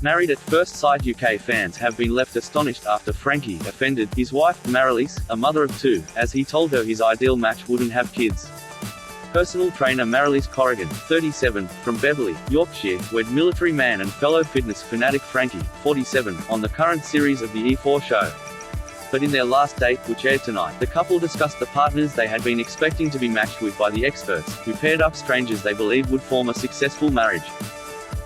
Married at First Sight UK fans have been left astonished after Franky offended his wife, Marilyse, a mother of two, as he told her his ideal match wouldn't have kids. Personal trainer Marilyse Corrigan, 37, from Beverley, Yorkshire, wed military man and fellow fitness fanatic Franky, 47, on the current series of the E4 show. But in their last date, which aired tonight, the couple discussed the partners they had been expecting to be matched with by the experts, who paired up strangers they believed would form a successful marriage.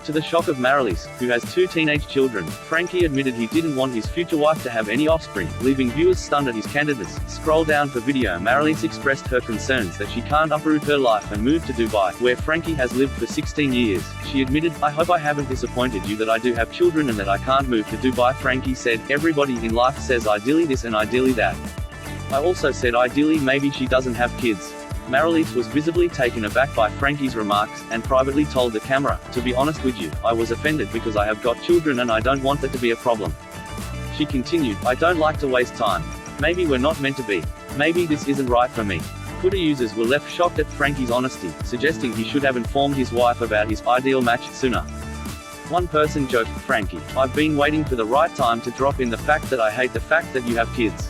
To the shock of Marilyse, who has two teenage children, Franky admitted he didn't want his future wife to have any offspring, leaving viewers stunned at his candidness. Scroll down for video. Marilyse expressed her concerns that she can't uproot her life and move to Dubai, where Franky has lived for 16 years. She admitted, "I hope I haven't disappointed you that I do have children and that I can't move to Dubai." Franky said, "Everybody in life says ideally this and ideally that. I also said ideally maybe she doesn't have kids." Marilyse was visibly taken aback by Franky's remarks, and privately told the camera, "To be honest with you, I was offended because I have got children and I don't want that to be a problem." She continued, "I don't like to waste time. Maybe we're not meant to be. Maybe this isn't right for me." Twitter users were left shocked at Franky's honesty, suggesting he should have informed his wife about his ideal match sooner. One person joked, "Franky, I've been waiting for the right time to drop in the fact that I hate the fact that you have kids.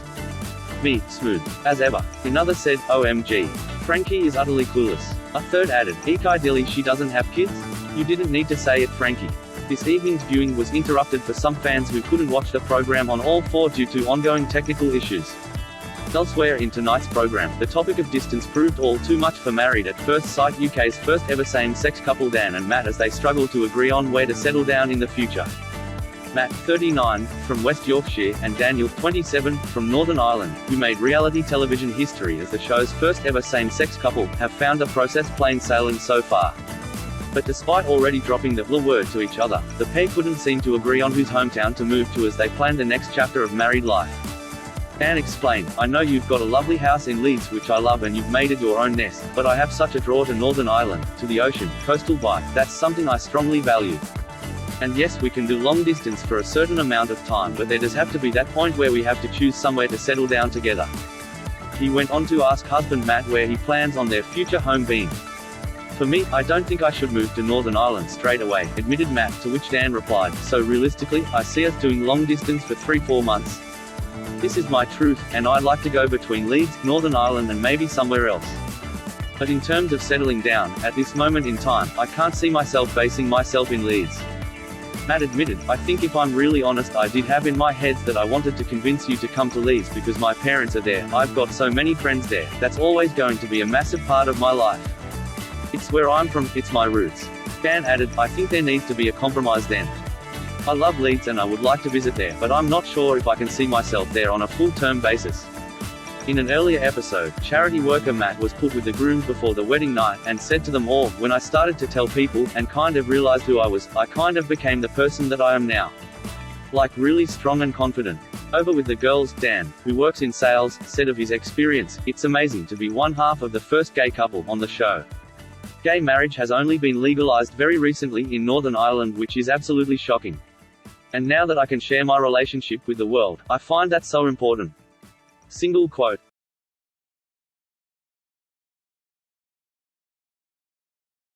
Me, smooth. As ever." Another said, "OMG. Franky is utterly clueless." A third added, "Eek, ideally she doesn't have kids? You didn't need to say it, Franky." This evening's viewing was interrupted for some fans who couldn't watch the program on All 4 due to ongoing technical issues. Elsewhere in tonight's program, the topic of distance proved all too much for Married at First Sight UK's first ever same-sex couple Dan and Matt as they struggle to agree on where to settle down in the future. Matt, 39, from West Yorkshire, and Daniel, 27, from Northern Ireland, who made reality television history as the show's first ever same-sex couple, have found the process plain sailing so far. But despite already dropping the L word to each other, the pair couldn't seem to agree on whose hometown to move to as they planned the next chapter of married life. Dan explained, "I know you've got a lovely house in Leeds which I love and you've made it your own nest, but I have such a draw to Northern Ireland, to the ocean, coastal vibe. That's something I strongly value. And yes, we can do long distance for a certain amount of time, but there does have to be that point where we have to choose somewhere to settle down together." He went on to ask husband Matt where he plans on their future home being. "For me, I don't think I should move to Northern Ireland straight away," admitted Matt, to which Dan replied, "So realistically, I see us doing long distance for 3-4 months. This is my truth, and I'd like to go between Leeds, Northern Ireland and maybe somewhere else. But in terms of settling down, at this moment in time, I can't see myself basing myself in Leeds." Matt admitted, "I think if I'm really honest, I did have in my head that I wanted to convince you to come to Leeds because my parents are there, I've got so many friends there, that's always going to be a massive part of my life. It's where I'm from, it's my roots." Dan added, "I think there needs to be a compromise then. I love Leeds and I would like to visit there, but I'm not sure if I can see myself there on a full-term basis." In an earlier episode, charity worker Matt was put with the grooms before the wedding night, and said to them all, "When I started to tell people, and kind of realized who I was, I kind of became the person that I am now. Like really strong and confident." Over with the girls, Dan, who works in sales, said of his experience, "It's amazing to be one half of the first gay couple on the show. Gay marriage has only been legalized very recently in Northern Ireland, which is absolutely shocking. And now that I can share my relationship with the world, I find that so important." Single quote.